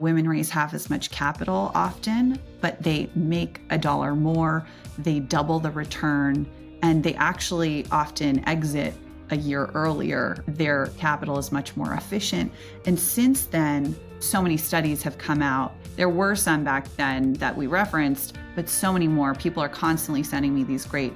Women raise half as much capital often, but they make $1 more, they double the return, and they actually often exit a year earlier. Their capital is much more efficient. And since then, so many studies have come out. There were some back then that we referenced, but so many more. People are constantly sending me these great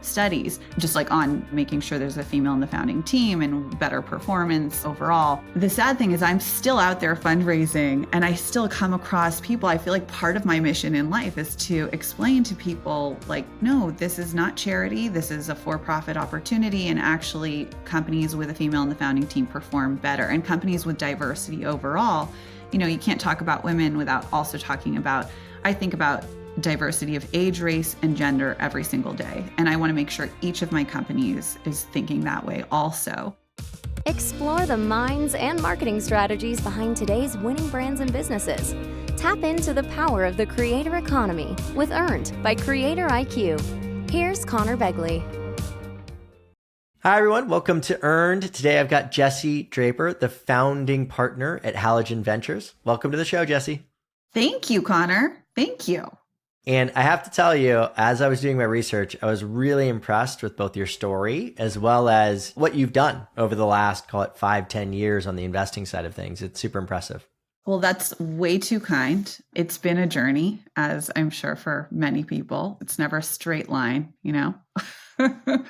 studies, just like on making sure there's a female in the founding team and better performance overall. The sad thing is I'm still out there fundraising and I still come across people. I feel like part of my mission in life is to explain to people like, no, this is not charity. This is a for-profit opportunity. And actually companies with a female in the founding team perform better, and companies with diversity overall. You know, you can't talk about women without also talking about, I think about diversity of age, race, and gender every single day. And I want to make sure each of my companies is thinking that way also. Explore the minds and marketing strategies behind today's winning brands and businesses. Tap into the power of the creator economy with Earned by Creator IQ. Here's Conor Begley. Hi, everyone. Welcome to Earned. Today, I've got Jesse Draper, the founding partner at Halogen Ventures. Welcome to the show, Jesse. Thank you, Conor. Thank you. And I have to tell you, as I was doing my research, I was really impressed with both your story as well as what you've done over the last, call it 5-10 years on the investing side of things. It's super impressive. Well, that's way too kind. It's been a journey, as I'm sure for many people. It's never a straight line, you know?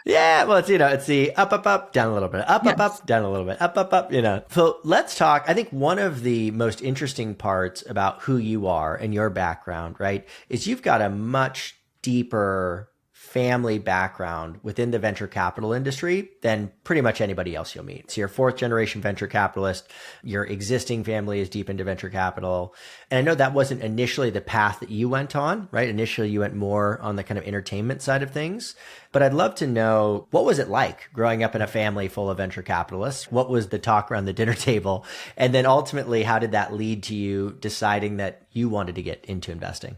Yeah, well, it's the up, down a little bit, up, down a little bit, up, you know. So let's talk. I think one of the most interesting parts about who you are and your background, right, is you've got a much deeper family background within the venture capital industry than pretty much anybody else you'll meet. So you're a fourth generation venture capitalist. Your existing family is deep into venture capital. And I know that wasn't initially the path that you went on, right? Initially, you went more on the kind of entertainment side of things. But I'd love to know, what was it like growing up in a family full of venture capitalists? What was the talk around the dinner table? And then ultimately, how did that lead to you deciding that you wanted to get into investing?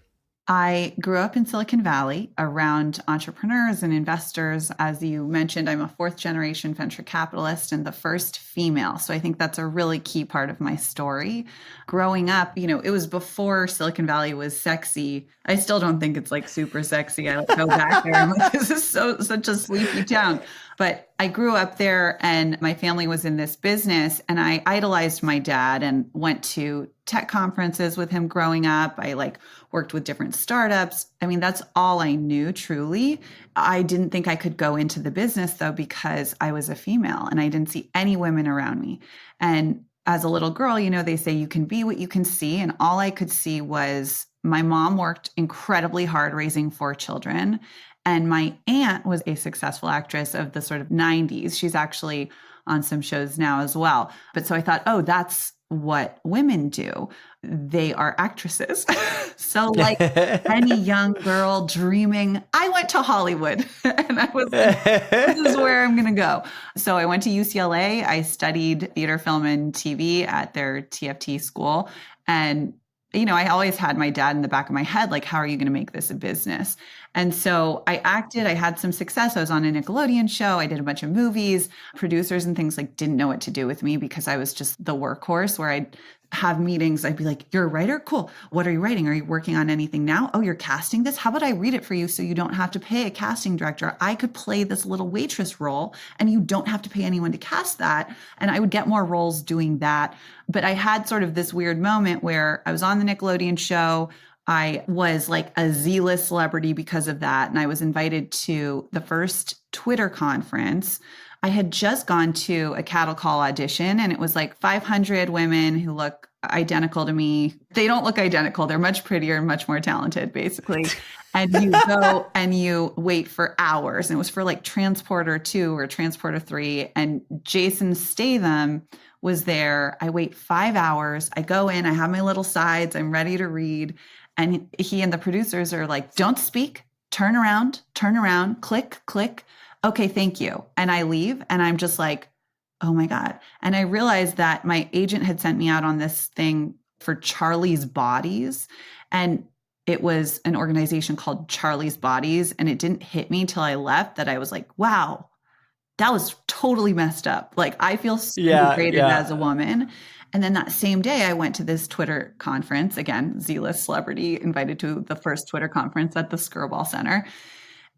I grew up in Silicon Valley around entrepreneurs and investors. As you mentioned, I'm a fourth generation venture capitalist and the first female. So I think that's a really key part of my story. Growing up, you know, it was before Silicon Valley was sexy. I still don't think it's like super sexy. I go back there and I'm like, this is such a sleepy town. But I grew up there and my family was in this business and I idolized my dad and went to tech conferences with him growing up. I worked with different startups. I mean, that's all I knew truly. I didn't think I could go into the business though, because I was a female and I didn't see any women around me. And as a little girl, you know, they say you can be what you can see. And all I could see was my mom worked incredibly hard raising 4 children. And my aunt was a successful actress of the sort of 90s. She's actually on some shows now as well. But so I thought, oh, that's what women do. They are actresses. So like any young girl dreaming, I went to Hollywood and I was like, this is where I'm going to go. So I went to UCLA. I studied theater, film, and TV at their TFT school. And you know, I always had my dad in the back of my head, like, how are you going to make this a business? And so I acted, I had some success. I was on a Nickelodeon show. I did a bunch of movies. Producers and things didn't know what to do with me because I was just the workhorse where I'd have meetings. I'd be like, you're a writer? Cool. What are you writing? Are you working on anything now? Oh, you're casting this? How about I read it for you so you don't have to pay a casting director? I could play this little waitress role and you don't have to pay anyone to cast that. And I would get more roles doing that. But I had sort of this weird moment where I was on the Nickelodeon show. I was like a Z-list celebrity because of that. And I was invited to the first Twitter conference. I had just gone to a cattle call audition and it was like 500 women who look identical to me. They don't look identical. They're much prettier and much more talented, basically. And you go and you wait for hours. And it was for like Transporter 2 or Transporter 3. And Jason Statham was there. I wait 5 hours. I go in, I have my little sides. I'm ready to read. And he and the producers are like, don't speak, turn around, click, click. Okay, thank you. And I leave and I'm just like, oh my God. And I realized that my agent had sent me out on this thing for Charlie's Bodies. And it was an organization called Charlie's Bodies. And it didn't hit me till I left that I was like, wow, that was totally messed up. Like I feel so degraded as a woman. And then that same day, I went to this Twitter conference. Again, Z-list celebrity invited to the first Twitter conference at the Skirball Center.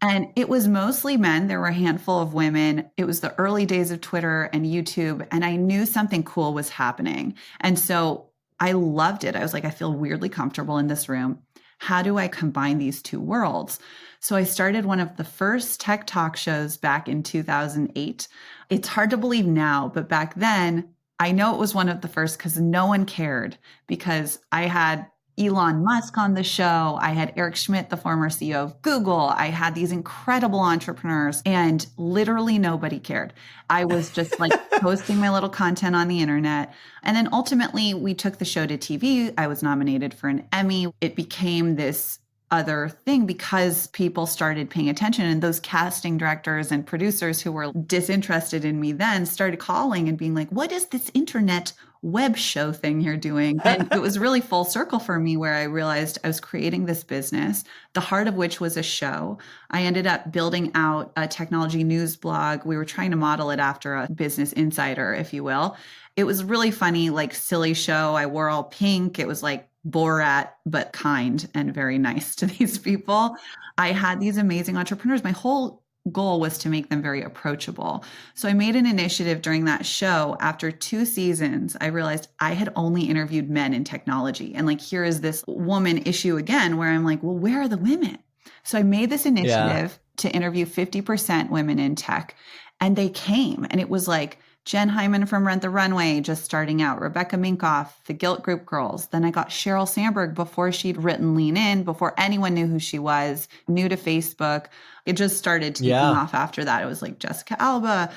And it was mostly men. There were a handful of women. It was the early days of Twitter and YouTube. And I knew something cool was happening. And so I loved it. I was like, I feel weirdly comfortable in this room. How do I combine these two worlds? So I started one of the first tech talk shows back in 2008. It's hard to believe now, but back then, I know it was one of the first because no one cared, because I had Elon Musk on the show. I had Eric Schmidt, the former CEO of Google. I had these incredible entrepreneurs, and literally nobody cared. I was just like posting my little content on the internet. And then ultimately we took the show to TV. I was nominated for an Emmy. It became this other thing because people started paying attention, and those casting directors and producers who were disinterested in me then started calling and being like, what is this internet web show thing you're doing? And it was really full circle for me, where I realized I was creating this business, the heart of which was a show. I ended up building out a technology news blog. We were trying to model it after a Business Insider, if you will. It was really funny, like silly show. I wore all pink. It was like Borat, but kind and very nice to these people. I had these amazing entrepreneurs. My whole goal was to make them very approachable. So I made an initiative during that show. After 2 seasons, I realized I had only interviewed men in technology. And like, here is this woman issue again, where I'm like, well, where are the women? So I made this initiative to interview 50% women in tech, and they came. And it was like Jen Hyman from Rent the Runway, just starting out, Rebecca Minkoff, the Gilt Group girls. Then I got Sheryl Sandberg before she'd written Lean In, before anyone knew who she was, new to Facebook. It just started taking off after that. It was like Jessica Alba,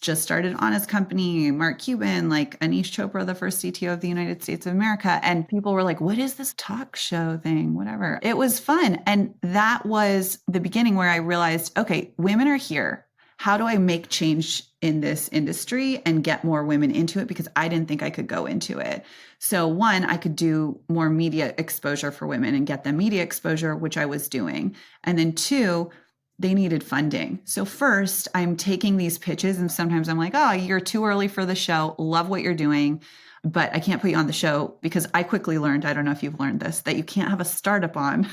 just started Honest Company, Mark Cuban, like Anish Chopra, the first CTO of the United States of America. And people were like, what is this talk show thing? Whatever. It was fun. And that was the beginning where I realized, okay, women are here. How do I make change in this industry and get more women into it? Because I didn't think I could go into it. So one, I could do more media exposure for women and get them media exposure, which I was doing. And then two, they needed funding. So first, I'm taking these pitches, and sometimes I'm like, oh, you're too early for the show. Love what you're doing, but I can't put you on the show, because I quickly learned, I don't know if you've learned this, that you can't have a startup on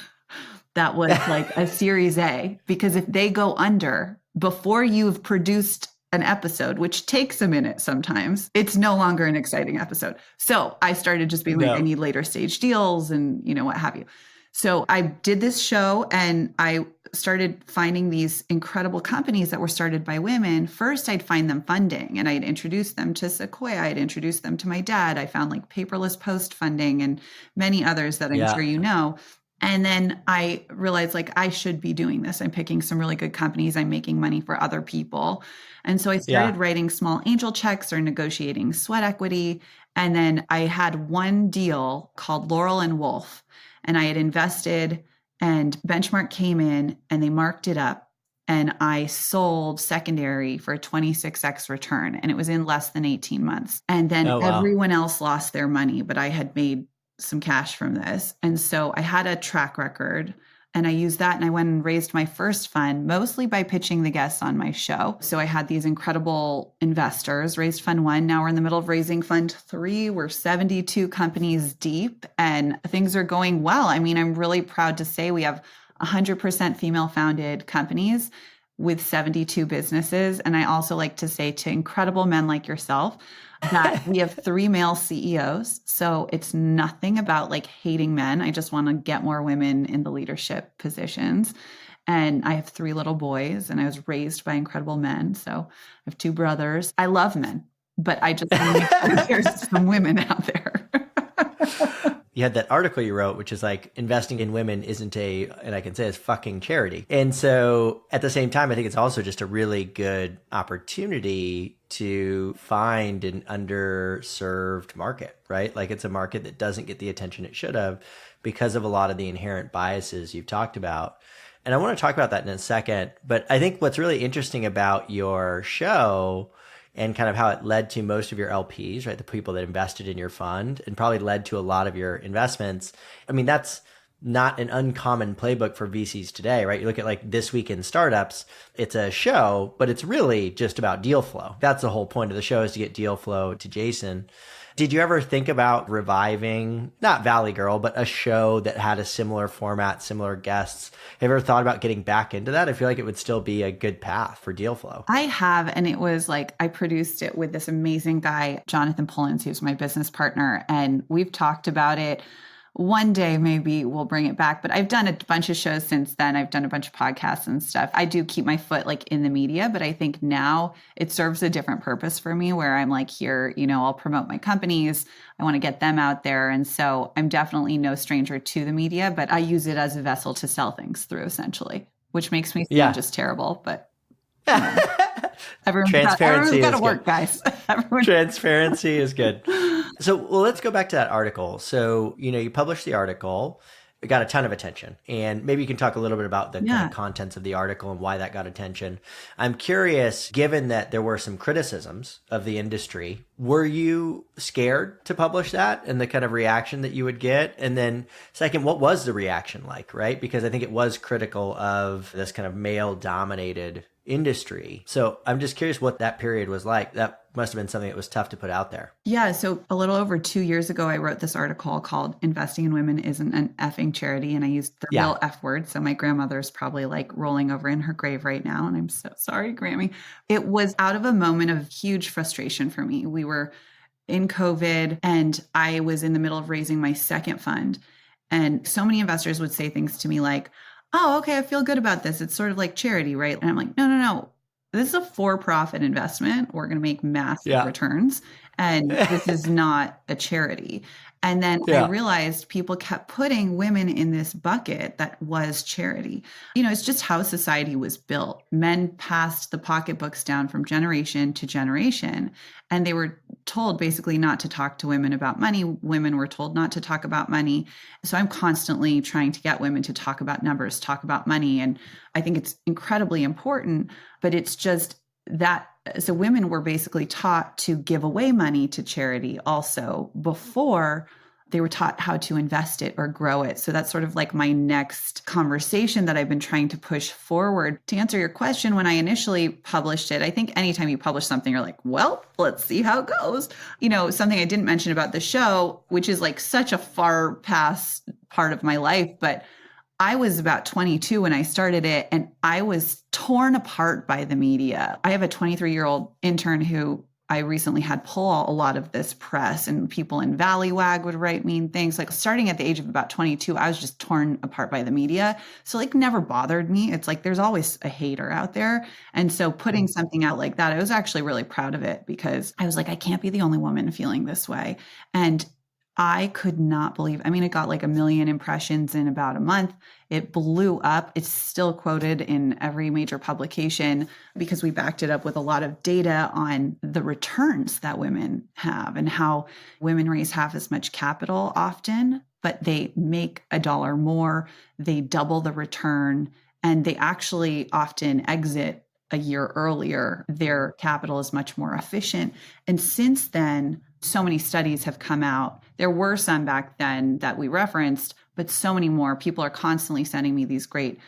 that was like a Series A, because if they go under before you've produced an episode, which takes a minute sometimes, it's no longer an exciting episode. So I started just being like, I need later stage deals and, you know, what have you. So I did this show, and I started finding these incredible companies that were started by women. First, I'd find them funding, and I'd introduce them to Sequoia. I'd introduce them to my dad. I found like Paperless Post funding and many others that I'm sure you know. And then I realized, like, I should be doing this. I'm picking some really good companies. I'm making money for other people. And so I started writing small angel checks or negotiating sweat equity. And then I had one deal called Laurel and Wolf. And I had invested, and Benchmark came in and they marked it up. And I sold secondary for a 26x return. And it was in less than 18 months. And then everyone else lost their money, but I had made some cash from this. And so I had a track record, and I used that, and I went and raised my first fund, mostly by pitching the guests on my show. So I had these incredible investors, raised fund 1. Now we're in the middle of raising fund 3. We're 72 companies deep, and things are going well. I mean, I'm really proud to say we have 100% female founded companies with 72 businesses. And I also like to say to incredible men like yourself, that we have 3 male CEOs. So it's nothing about like hating men. I just want to get more women in the leadership positions. And I have 3 little boys, and I was raised by incredible men. So I have 2 brothers. I love men, but I just want to make sure there's some women out there. You had that article you wrote, which is like, investing in women isn't and I can say it's fucking charity. And so at the same time, I think it's also just a really good opportunity to find an underserved market, right? Like, it's a market that doesn't get the attention it should have because of a lot of the inherent biases you've talked about. And I want to talk about that in a second. But I think what's really interesting about your show, and kind of how it led to most of your LPs, right? The people that invested in your fund, and probably led to a lot of your investments. I mean, that's not an uncommon playbook for VCs today, right? You look at like This Week in Startups, it's a show, but it's really just about deal flow. That's the whole point of the show, is to get deal flow to Jason. Did you ever think about reviving, not Valley Girl, but a show that had a similar format, similar guests? Have you ever thought about getting back into that? I feel like it would still be a good path for deal flow. I have, and it was like I produced it with this amazing guy, Jonathan Pullins, who's my business partner, and we've talked about it. One day, maybe we'll bring it back, but I've done a bunch of shows since then. I've done a bunch of podcasts and stuff. I do keep my foot like in the media, but I think now it serves a different purpose for me where I'm like here, I'll promote my companies. I want to get them out there. And so I'm definitely no stranger to the media, but I use it as a vessel to sell things through essentially, which makes me sound just terrible, but everyone's got to work, guys. Transparency is good. So, let's go back to that article. So, you published the article, it got a ton of attention, and maybe you can talk a little bit about the kind of contents of the article and why that got attention. I'm curious, given that there were some criticisms of the industry, were you scared to publish that and the kind of reaction that you would get? And then second, what was the reaction like, right? Because I think it was critical of this kind of male dominated industry. So I'm just curious what that period was like. That must have been something that was tough to put out there. Yeah. So a little over 2 years ago, I wrote this article called Investing in Women Isn't an Effing Charity. And I used the real F word. So my grandmother's probably like rolling over in her grave right now. And I'm so sorry, Grammy. It was out of a moment of huge frustration for me. We were in COVID and I was in the middle of raising my second fund. And so many investors would say things to me like, oh, okay, I feel good about this. It's sort of like charity, right? And I'm like, no. This is a for-profit investment. We're going to make massive returns. And this is not a charity. And then I realized people kept putting women in this bucket that was charity. It's just how society was built. Men passed the pocketbooks down from generation to generation, and they were told basically not to talk to women about money. Women were told not to talk about money. So I'm constantly trying to get women to talk about numbers, talk about money. And I think it's incredibly important, but it's just that. So women were basically taught to give away money to charity also before they were taught how to invest it or grow it. So that's sort of like my next conversation that I've been trying to push forward. To answer your question, when I initially published it, I think anytime you publish something, you're like, well, let's see how it goes. Something I didn't mention about the show, which is like such a far past part of my life, but I was about 22 when I started it, and I was torn apart by the media. I have a 23-year-old intern who I recently had pull a lot of this press, and people in Valleywag would write mean things. Like starting at the age of about 22, I was just torn apart by the media. So like never bothered me. It's like there's always a hater out there. And so putting something out like that, I was actually really proud of it because I was like, I can't be the only woman feeling this way. And I could not believe, it got like 1 million impressions in about a month. It blew up. It's still quoted in every major publication because we backed it up with a lot of data on the returns that women have and how women raise half as much capital often, but they make $1 more, they double the return, and they actually often exit a year earlier. Their capital is much more efficient. And since then, so many studies have come out. There were some back then that we referenced, but so many more. People are constantly sending me these great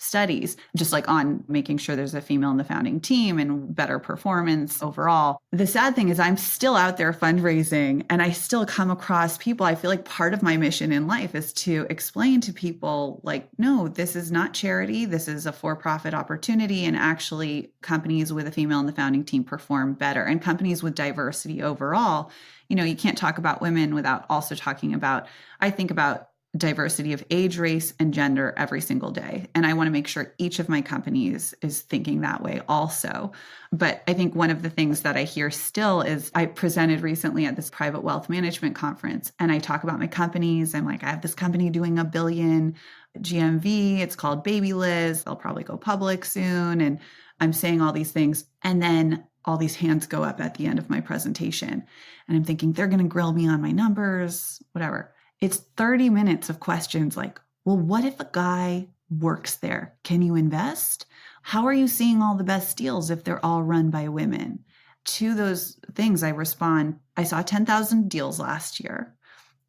studies, just like on making sure there's a female in the founding team and better performance overall. The sad thing is I'm still out there fundraising and I still come across people. I feel like part of my mission in life is to explain to people like, no, this is not charity. This is a for-profit opportunity. And actually companies with a female in the founding team perform better, and companies with diversity overall. You can't talk about women without also talking about, I think about diversity of age, race, and gender every single day. And I want to make sure each of my companies is thinking that way also. But I think one of the things that I hear still is I presented recently at this private wealth management conference, and I talk about my companies. I'm like, I have this company doing $1 billion GMV. It's called Baby Liz. They'll probably go public soon. And I'm saying all these things. And then all these hands go up at the end of my presentation. And I'm thinking, they're going to grill me on my numbers, whatever. It's 30 minutes of questions like, well, what if a guy works there? Can you invest? How are you seeing all the best deals if they're all run by women? To those things, I respond, I saw 10,000 deals last year.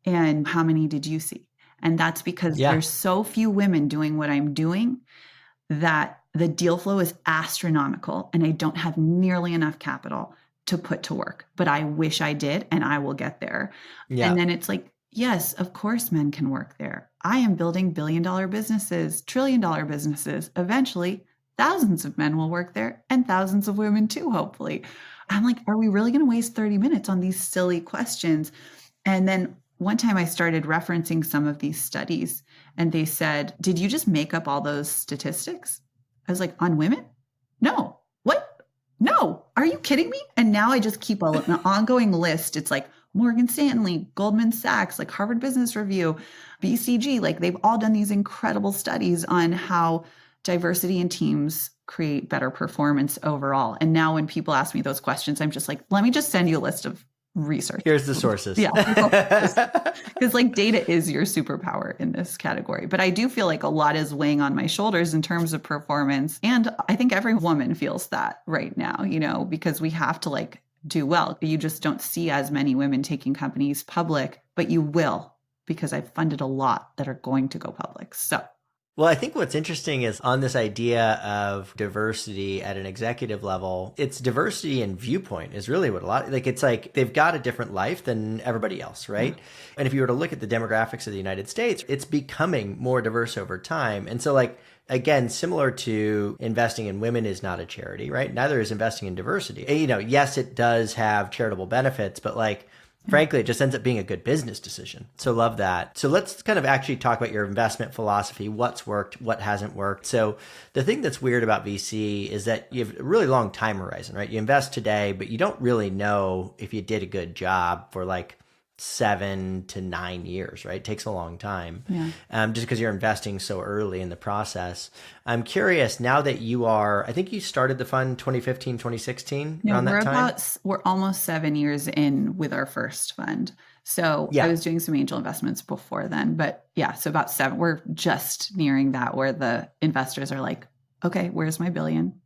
And how many did you see? And that's because there's so few women doing what I'm doing that the deal flow is astronomical and I don't have nearly enough capital to put to work, but I wish I did, and I will get there. Yeah. And then it's like, yes, of course men can work there. I am building billion-dollar businesses, trillion-dollar businesses. Eventually, thousands of men will work there and thousands of women too, hopefully. I'm like, are we really going to waste 30 minutes on these silly questions? And then one time I started referencing some of these studies and they said, did you just make up all those statistics? I was like, on women? No. What? No. Are you kidding me? And now I just keep an ongoing list. It's like Morgan Stanley, Goldman Sachs, like Harvard Business Review, BCG, like they've all done these incredible studies on how diversity in teams create better performance overall. And now when people ask me those questions, I'm just like, let me just send you a list of research. Here's the sources. Yeah. Because like data is your superpower in this category. But I do feel like a lot is weighing on my shoulders in terms of performance. And I think every woman feels that right now, because we have to like do well. You just don't see as many women taking companies public, but you will, because I've funded a lot that are going to go public. So well, I think what's interesting is on this idea of diversity at an executive level, it's diversity in viewpoint is really what it's like they've got a different life than everybody else, right? Mm-hmm. And if you were to look at the demographics of the United States, it's becoming more diverse over time. And so like, again, similar to investing in women is not a charity, right? Neither is investing in diversity. Yes, it does have charitable benefits, but like, frankly, it just ends up being a good business decision. So love that. So let's kind of actually talk about your investment philosophy, what's worked, what hasn't worked. So the thing that's weird about VC is that you have a really long time horizon, right? You invest today, but you don't really know if you did a good job for like 7 to 9 years, right? It takes a long time. Yeah. Just because you're investing so early in the process. I'm curious now that I think you started the fund 2015, 2016 around that time? We're almost 7 years in with our first fund. So yeah. I was doing some angel investments before then, but yeah, so about 7, we're just nearing that where the investors are like, okay, where's my billion?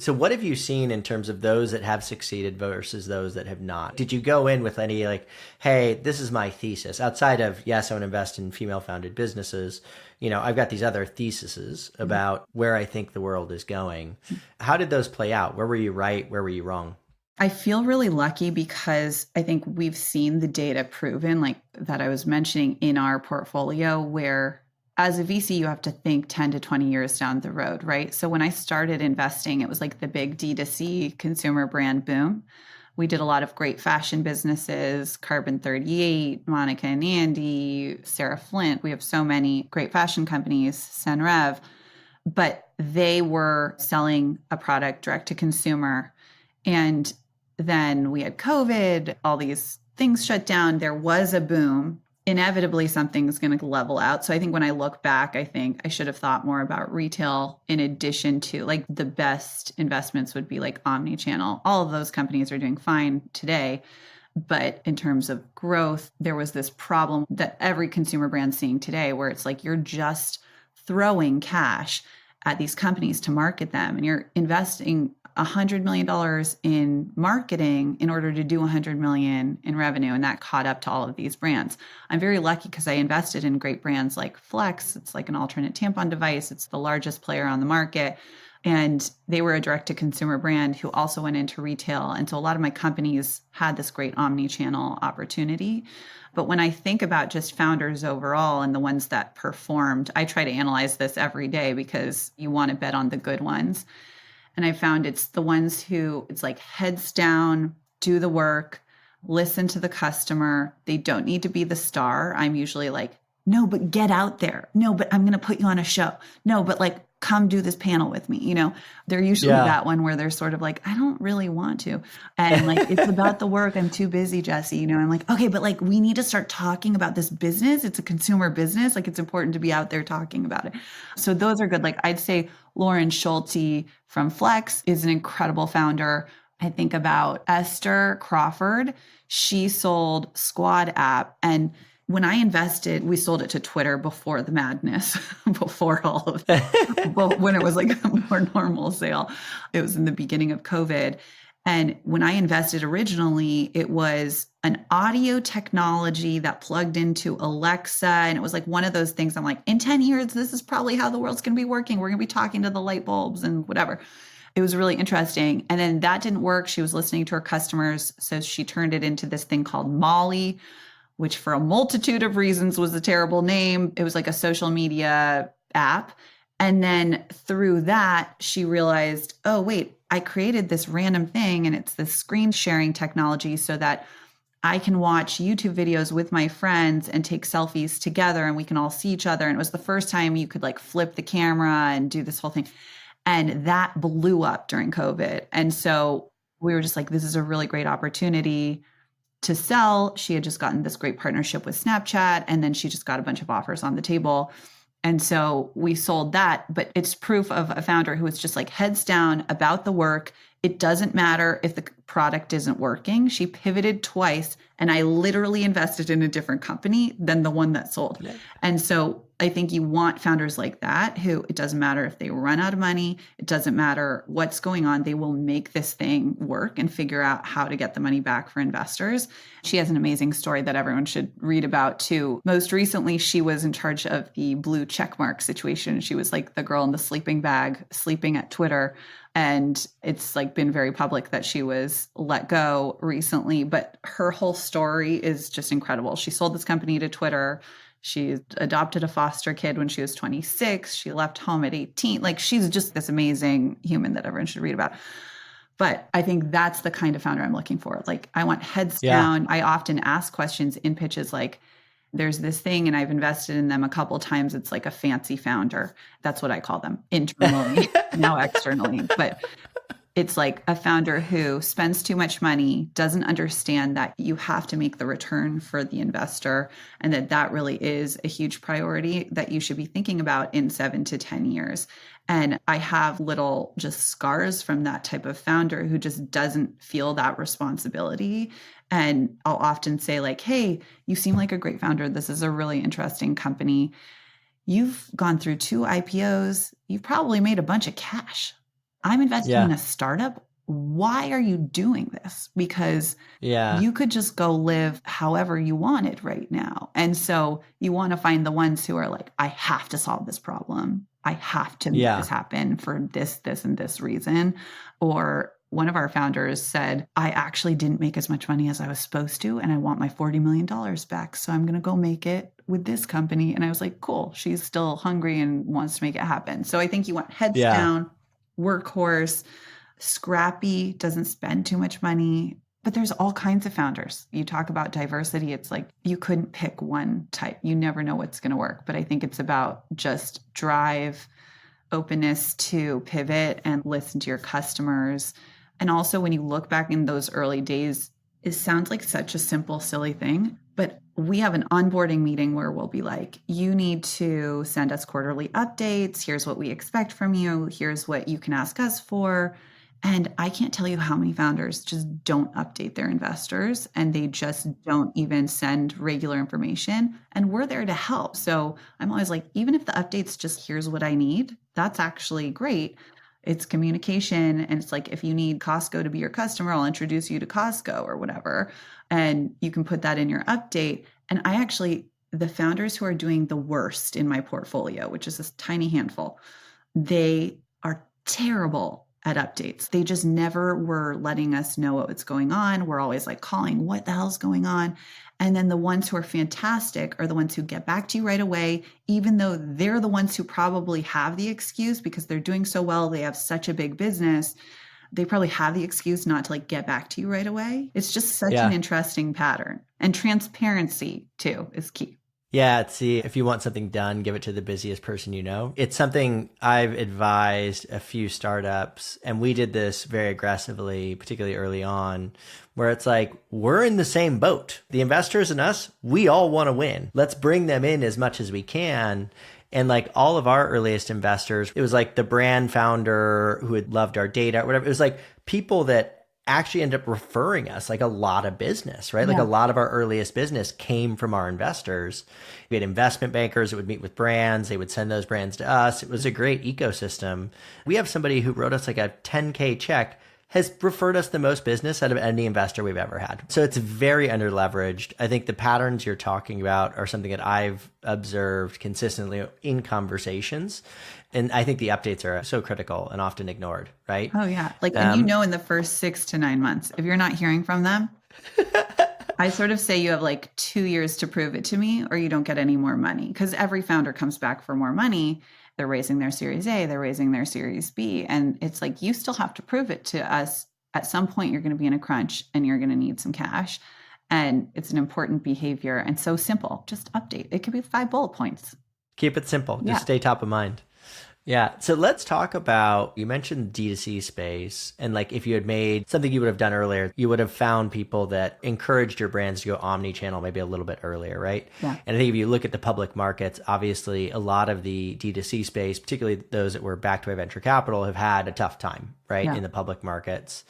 So what have you seen in terms of those that have succeeded versus those that have not? Did you go in with any like, hey, this is my thesis outside of, yes, I want to invest in female founded businesses. I've got these other theses about where I think the world is going. How did those play out? Where were you right? Where were you wrong? I feel really lucky because I think we've seen the data proven like that I was mentioning in our portfolio where as a VC, you have to think 10 to 20 years down the road, right? So when I started investing, it was like the big D2C consumer brand boom. We did a lot of great fashion businesses, Carbon 38, Monica and Andy, Sarah Flint. We have so many great fashion companies, Senrev, but they were selling a product direct to consumer. And then we had COVID, all these things shut down. There was a boom. Inevitably, something's going to level out. So I think when I look back, I think I should have thought more about retail in addition to like the best investments would be like omni-channel. All of those companies are doing fine today. But in terms of growth, there was this problem that every consumer brand's seeing today where it's like you're just throwing cash at these companies to market them and you're investing $100 million in marketing in order to do $100 million in revenue. And that caught up to all of these brands. I'm very lucky because I invested in great brands like Flex. It's like an alternate tampon device. It's the largest player on the market. And they were a direct-to-consumer brand who also went into retail. And so a lot of my companies had this great omni-channel opportunity. But when I think about just founders overall and the ones that performed, I try to analyze this every day because you want to bet on the good ones. And I found it's the ones who it's like heads down, do the work, listen to the customer. They don't need to be the star. I'm usually like, no, but get out there. No, but I'm going to put you on a show. No, but like, come do this panel with me. They're usually that one where they're sort of like, I don't really want to. And like, it's about the work. I'm too busy, Jesse. I'm like, okay, but like, we need to start talking about this business. It's a consumer business. Like it's important to be out there talking about it. So those are good. Like I'd say Lauren Schulte from Flex is an incredible founder. I think about Esther Crawford. She sold Squad app. And when I invested, we sold it to Twitter before the madness, before all of that, when it was like a more normal sale. It was in the beginning of COVID. And when I invested originally, it was an audio technology that plugged into Alexa. And it was like one of those things I'm like, in 10 years, this is probably how the world's going to be working. We're going to be talking to the light bulbs and whatever. it was really interesting. And then that didn't work. She was listening to her customers. So she turned it into this thing called Molly, which for a multitude of reasons was a terrible name. It was like a social media app. And then through that, she realized, oh, wait, I created this random thing and it's this screen sharing technology so that I can watch YouTube videos with my friends and take selfies together and we can all see each other. And it was the first time you could like flip the camera and do this whole thing. And that blew up during COVID. And so we were just like, this is a really great opportunity to sell. She had just gotten this great partnership with Snapchat, and then she just got a bunch of offers on the table. And so we sold that, but it's proof of a founder who was just like heads down about the work. It doesn't matter if the product isn't working. She pivoted twice, and I literally invested in a different company than the one that sold. Yeah. And so I think you want founders like that who, it doesn't matter if they run out of money, it doesn't matter what's going on, they will make this thing work and figure out how to get the money back for investors. She has an amazing story that everyone should read about too. Most recently, she was in charge of the blue checkmark situation. She was like the girl in the sleeping bag, sleeping at Twitter. And it's like been very public that she was let go recently, but her whole story is just incredible. She sold this company to Twitter. She adopted a foster kid when she was 26. She left home at 18. Like, she's just this amazing human that everyone should read about. But I think that's the kind of founder I'm looking for. Like, I want heads down. I often ask questions in pitches like, there's this thing and I've invested in them a couple of times. It's like a fancy founder. That's what I call them internally, now externally. But it's like a founder who spends too much money, doesn't understand that you have to make the return for the investor, and that really is a huge priority that you should be thinking about in 7 to 10 years. And I have little just scars from that type of founder who just doesn't feel that responsibility. And I'll often say like, hey, you seem like a great founder. This is a really interesting company. You've gone through 2 IPOs. You've probably made a bunch of cash. I'm investing in a startup. Why are you doing this? Because you could just go live however you wanted right now. And so you want to find the ones who are like, I have to solve this problem. I have to make this happen for this, and this reason. Or one of our founders said, I actually didn't make as much money as I was supposed to, and I want my $40 million back. So I'm going to go make it with this company. And I was like, cool. She's still hungry and wants to make it happen. So I think you want heads down, workhorse, scrappy, doesn't spend too much money. But there's all kinds of founders. You talk about diversity. It's like you couldn't pick one type. You never know what's going to work. But I think it's about just drive, openness to pivot and listen to your customers. And also when you look back in those early days, it sounds like such a simple, silly thing. But we have an onboarding meeting where we'll be like, you need to send us quarterly updates. Here's what we expect from you. Here's what you can ask us for. And I can't tell you how many founders just don't update their investors, and they just don't even send regular information. And we're there to help. So I'm always like, even if the update's just here's what I need, that's actually great. It's communication. And it's like, if you need Costco to be your customer, I'll introduce you to Costco or whatever. And you can put that in your update. And the founders who are doing the worst in my portfolio, which is this tiny handful, they are terrible at updates. They just never were letting us know what's going on. We're always like calling, what the hell's going on? And then the ones who are fantastic are the ones who get back to you right away, even though they're the ones who probably have the excuse because they're doing so well. They have such a big business. They probably have the excuse not to like get back to you right away. It's just such an interesting pattern. And transparency too is key. Yeah, see, if you want something done, give it to the busiest person you know. It's something I've advised a few startups, and we did this very aggressively, particularly early on, where it's like, we're in the same boat. The investors and us, we all want to win. Let's bring them in as much as we can. And like all of our earliest investors, it was like the brand founder who had loved our data, or whatever. It was like people that actually end up referring us like a lot of business, right? Like a lot of our earliest business came from our investors. We had investment bankers that would meet with brands. They would send those brands to us. It was a great ecosystem. We have somebody who wrote us like a $10K check has referred us the most business out of any investor we've ever had. So it's very underleveraged. I think the patterns you're talking about are something that I've observed consistently in conversations. And I think the updates are so critical and often ignored, right? Oh, yeah. Like, and you know, in the first 6 to 9 months, if you're not hearing from them, I sort of say you have like 2 years to prove it to me, or you don't get any more money, because every founder comes back for more money. They're raising their Series A, they're raising their Series B. And it's like, you still have to prove it to us. At some point, you're going to be in a crunch and you're going to need some cash. And it's an important behavior and so simple. Just update. It could be 5 bullet points. Keep it simple. Just stay top of mind. Yeah. So let's talk about, you mentioned D2C space, and like if you had made something you would have done earlier, you would have found people that encouraged your brands to go omni-channel maybe a little bit earlier, right? Yeah. And I think if you look at the public markets, obviously a lot of the D2C space, particularly those that were backed by venture capital, have had a tough time, right? In the public markets.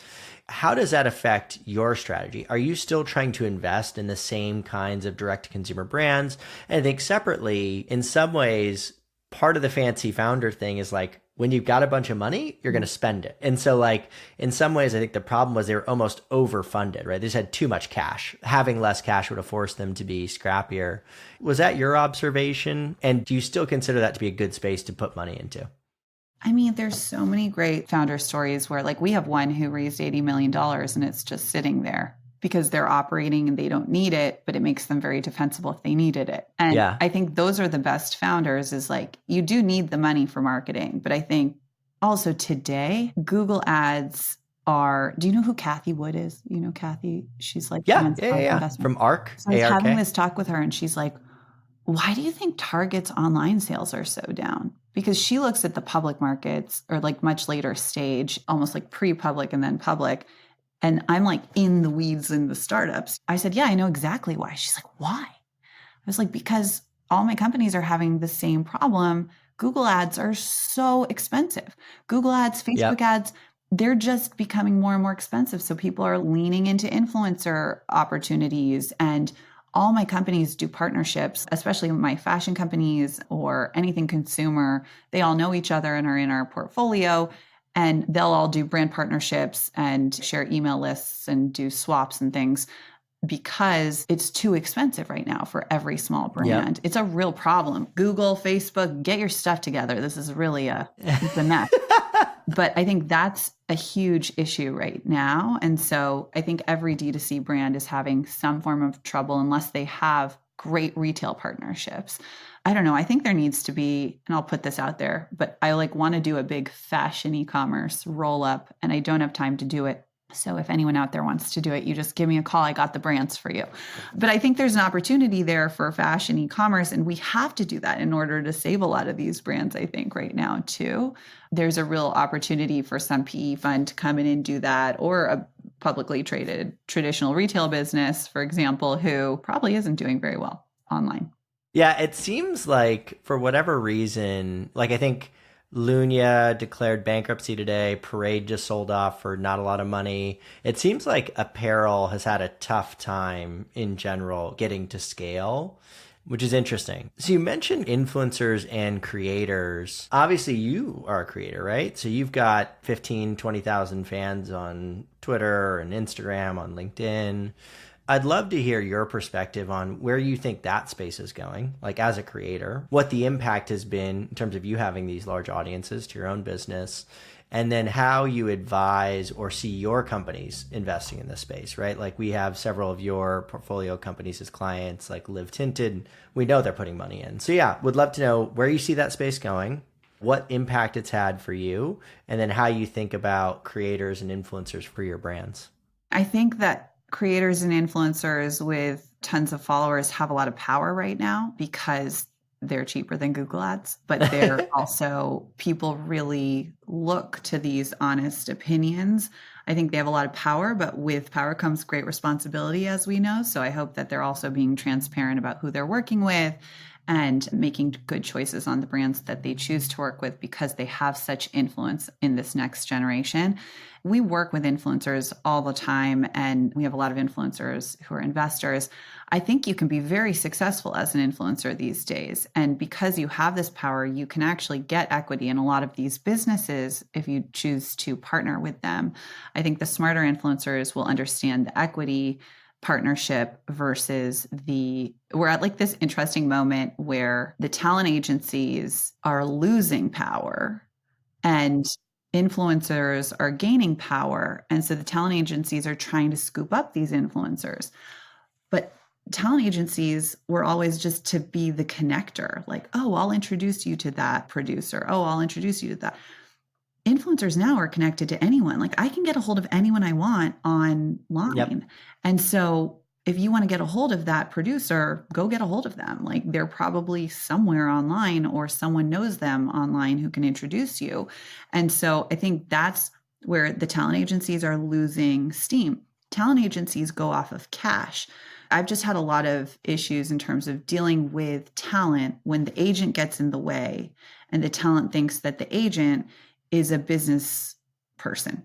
How does that affect your strategy? Are you still trying to invest in the same kinds of direct-to-consumer brands? And I think separately, in some ways, part of the fancy founder thing is like, when you've got a bunch of money, you're going to spend it. And so like, in some ways, I think the problem was they were almost overfunded, right? They just had too much cash. Having less cash would have forced them to be scrappier. Was that your observation? And do you still consider that to be a good space to put money into? I mean, there's so many great founder stories where like we have one who raised $80 million and it's just sitting there because they're operating and they don't need it, but it makes them very defensible if they needed it. And I think those are the best founders, is like, you do need the money for marketing. But I think also today, Google ads are, do you know who Kathy Wood is? You know, Kathy, she's like, from ARK. So I was having this talk with her and she's like, why do you think Target's online sales are so down? Because she looks at the public markets, or like much later stage, almost like pre-public and then public. And I'm like in the weeds in the startups. I said, yeah, I know exactly why. She's like, why? I was like, because all my companies are having the same problem. Google ads are so expensive. Google ads, Facebook ads, they're just becoming more and more expensive. So people are leaning into influencer opportunities, and all my companies do partnerships, especially my fashion companies or anything consumer. They all know each other and are in our portfolio, and they'll all do brand partnerships and share email lists and do swaps and things, because it's too expensive right now for every small brand. It's a real problem. Google, Facebook, get your stuff together. This is really it's a mess. But I think that's a huge issue right now. And so I think every D2C brand is having some form of trouble unless they have great retail partnerships. I don't know. I think there needs to be, and I'll put this out there, but I like want to do a big fashion e-commerce roll up, and I don't have time to do it. So if anyone out there wants to do it, you just give me a call. I got the brands for you. But I think there's an opportunity there for fashion e-commerce, and we have to do that in order to save a lot of these brands, I think, right now, too. There's a real opportunity for some PE fund to come in and do that, or a publicly traded traditional retail business, for example, who probably isn't doing very well online. Yeah, it seems like for whatever reason, like I think Lunia declared bankruptcy today. Parade just sold off for not a lot of money. It seems like apparel has had a tough time in general getting to scale, which is interesting. So you mentioned influencers and creators. Obviously, you are a creator, right? So you've got 15, 20,000 fans on Twitter and Instagram, on LinkedIn. I'd love to hear your perspective on where you think that space is going, like as a creator, what the impact has been in terms of you having these large audiences to your own business, and then how you advise or see your companies investing in this space, right? Like we have several of your portfolio companies as clients, like Live Tinted. We know they're putting money in. So yeah, would love to know where you see that space going, what impact it's had for you, and then how you think about creators and influencers for your brands. I think that creators and influencers with tons of followers have a lot of power right now because they're cheaper than Google ads, but they're also, people really look to these honest opinions. I think they have a lot of power, but with power comes great responsibility, as we know. So I hope that they're also being transparent about who they're working with and making good choices on the brands that they choose to work with because they have such influence in this next generation. We work with influencers all the time, and we have a lot of influencers who are investors. I think you can be very successful as an influencer these days. And because you have this power, you can actually get equity in a lot of these businesses if you choose to partner with them. I think the smarter influencers will understand the equity partnership versus we're at like this interesting moment where the talent agencies are losing power and influencers are gaining power. And so the talent agencies are trying to scoop up these influencers. But talent agencies were always just to be the connector, like, oh, I'll introduce you to that producer. Oh, I'll introduce you to that. Influencers now are connected to anyone. Like I can get a hold of anyone I want online. Yep. And so if you want to get a hold of that producer, go get a hold of them. Like they're probably somewhere online or someone knows them online who can introduce you. And so I think that's where the talent agencies are losing steam. Talent agencies go off of cash. I've just had a lot of issues in terms of dealing with talent when the agent gets in the way and the talent thinks that the agent is a business person.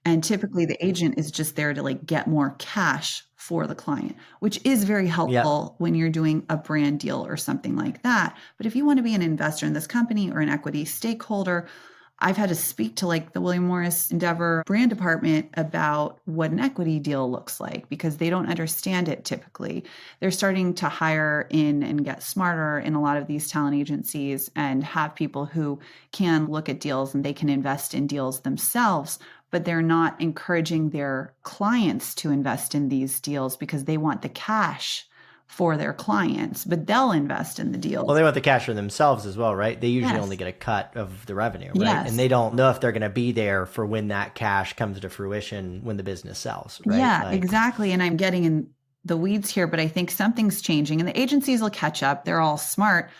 And typically the agent is just there to like get more cash for the client, which is very helpful when you're doing a brand deal or something like that. But if you want to be an investor in this company or an equity stakeholder, I've had to speak to like the William Morris Endeavor brand department about what an equity deal looks like because they don't understand it typically. They're starting to hire in and get smarter in a lot of these talent agencies and have people who can look at deals and they can invest in deals themselves, but they're not encouraging their clients to invest in these deals because they want the cash for their clients, but they'll invest in the deal. Well, they want the cash for themselves as well, right? They usually Yes. only get a cut of the revenue, right? Yes. And they don't know if they're going to be there for when that cash comes to fruition when the business sells, right? Yeah, Like, exactly. And I'm getting in the weeds here, but I think something's changing and the agencies will catch up. They're all smart,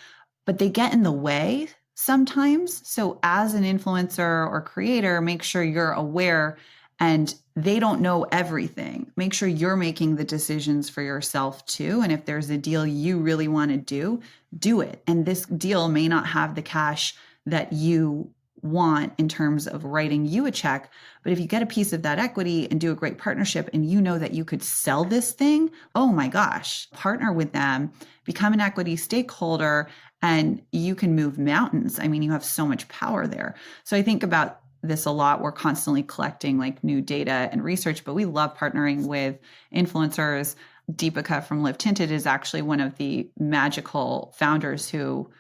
but they get in the way sometimes. So as an influencer or creator, make sure you're aware and they don't know everything. Make sure you're making the decisions for yourself too. And if there's a deal you really want to do it. And this deal may not have the cash that you want in terms of writing you a check. But if you get a piece of that equity and do a great partnership and you know that you could sell this thing, oh my gosh, partner with them, become an equity stakeholder, and you can move mountains. I mean, you have so much power there. So I think about this a lot. We're constantly collecting like new data and research, but we love partnering with influencers. Deepika from Live Tinted is actually one of the magical founders who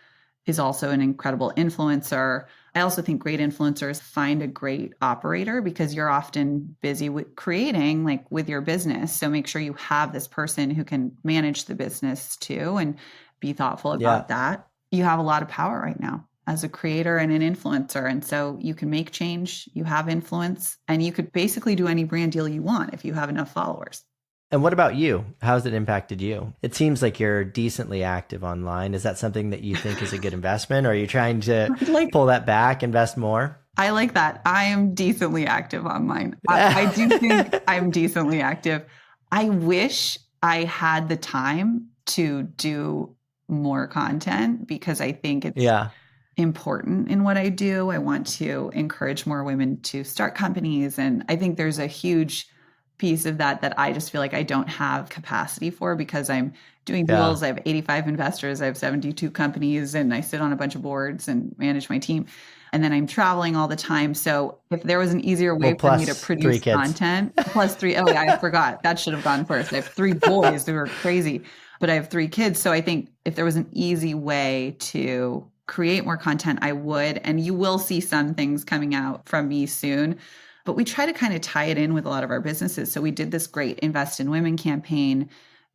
is also an incredible influencer. I also think great influencers find a great operator because you're often busy with creating like with your business. So make sure you have this person who can manage the business too and be thoughtful about that. You have a lot of power right now as a creator and an influencer. And so you can make change, you have influence, and you could basically do any brand deal you want if you have enough followers. And what about you? How's it impacted you? It seems like you're decently active online. Is that something that you think is a good investment? Or are you trying to pull that back, invest more? I like that. I am decently active online. I do think I'm decently active. I wish I had the time to do more content because I think it's important in what I do. I want to encourage more women to start companies. And I think there's a huge piece of that I just feel like I don't have capacity for because I'm doing deals. I have 85 investors. I have 72 companies and I sit on a bunch of boards and manage my team. And then I'm traveling all the time. So if there was an easier way for me to produce content, plus three, oh yeah, I forgot. That should have gone first. I have 3 boys who are crazy, but I have 3 kids. So I think if there was an easy way to create more content, I would. And you will see some things coming out from me soon. But we try to kind of tie it in with a lot of our businesses. So we did this great Invest in Women campaign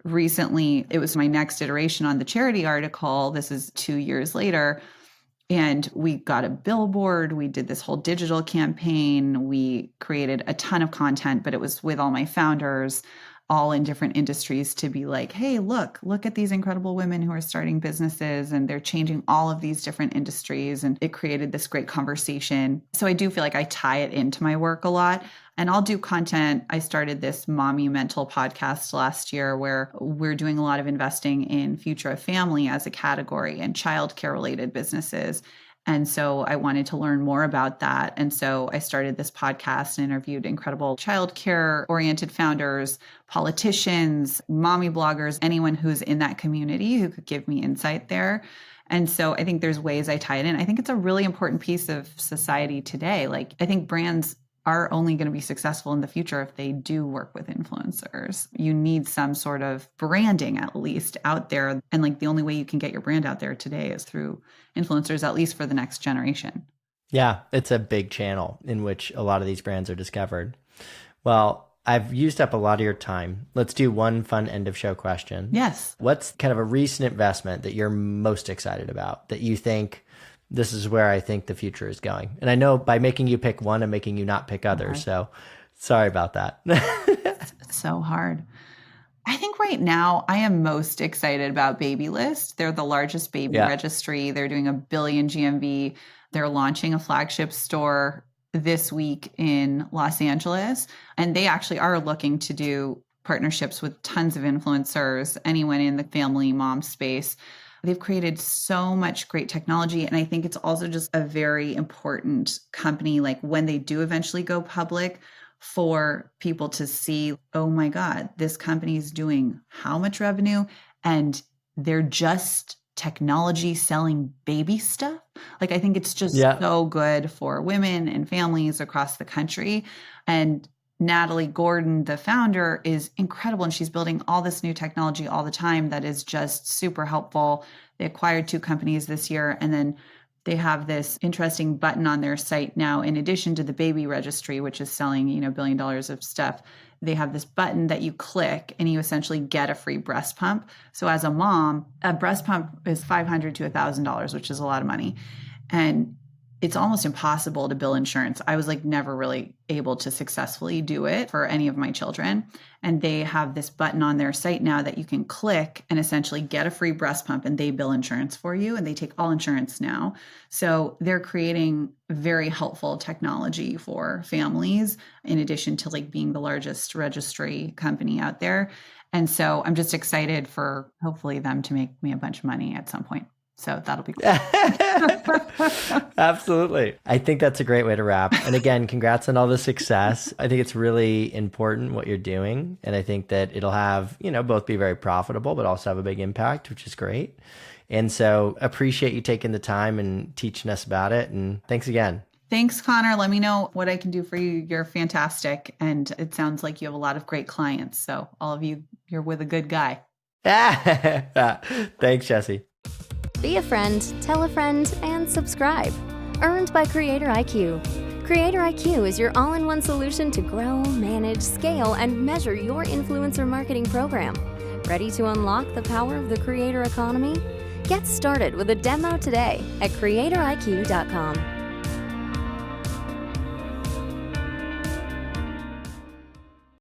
recently. It was my next iteration on the charity article. This is 2 years later. And we got a billboard. We did this whole digital campaign. We created a ton of content, but it was with all my founders, all in different industries to be like, hey, look at these incredible women who are starting businesses and they're changing all of these different industries. And it created this great conversation. So I do feel like I tie it into my work a lot. And I'll do content. I started this Mommy Mental podcast last year where we're doing a lot of investing in future of family as a category and childcare related businesses. And so I wanted to learn more about that. And so I started this podcast and interviewed incredible childcare oriented founders, politicians, mommy bloggers, anyone who's in that community who could give me insight there. And so I think there's ways I tie it in. I think it's a really important piece of society today. Like, I think brands are only going to be successful in the future if they do work with influencers. You need some sort of branding at least out there. And like the only way you can get your brand out there today is through influencers, at least for the next generation. Yeah, it's a big channel in which a lot of these brands are discovered. Well, I've used up a lot of your time. Let's do one fun end of show question. Yes. What's kind of a recent investment that you're most excited about, that you think this is where I think the future is going? And I know by making you pick one, I'm making you not pick others. So sorry about that. It's so hard. I think right now I am most excited about Babylist. They're the largest baby registry. They're doing $1 billion GMV. They're launching a flagship store this week in Los Angeles. And they actually are looking to do partnerships with tons of influencers, anyone in the family mom space. They've created so much great technology. And I think it's also just a very important company, like when they do eventually go public, for people to see, oh my God, this company is doing how much revenue? And they're just technology selling baby stuff. Like, I think it's just so good for women and families across the country. And Natalie Gordon, the founder, is incredible. And she's building all this new technology all the time that is just super helpful. They acquired 2 companies this year. And then they have this interesting button on their site now, in addition to the baby registry, which is selling, $1 billion of stuff. They have this button that you click and you essentially get a free breast pump. So as a mom, a breast pump is $500 to $1,000, which is a lot of money. And it's almost impossible to bill insurance. I was like never really able to successfully do it for any of my children. And they have this button on their site now that you can click and essentially get a free breast pump, and they bill insurance for you, and they take all insurance now. So they're creating very helpful technology for families, in addition to like being the largest registry company out there. And so I'm just excited for hopefully them to make me a bunch of money at some point. So that'll be cool. Absolutely. I think that's a great way to wrap. And again, congrats on all the success. I think it's really important what you're doing. And I think that it'll have, both be very profitable, but also have a big impact, which is great. And so appreciate you taking the time and teaching us about it. And thanks again. Thanks, Conor. Let me know what I can do for you. You're fantastic. And it sounds like you have a lot of great clients. So all of you, you're with a good guy. Thanks, Jesse. Be a friend, tell a friend, and subscribe. Earned by Creator IQ. Creator IQ is your all-in-one solution to grow, manage, scale, and measure your influencer marketing program. Ready to unlock the power of the creator economy? Get started with a demo today at creatoriq.com.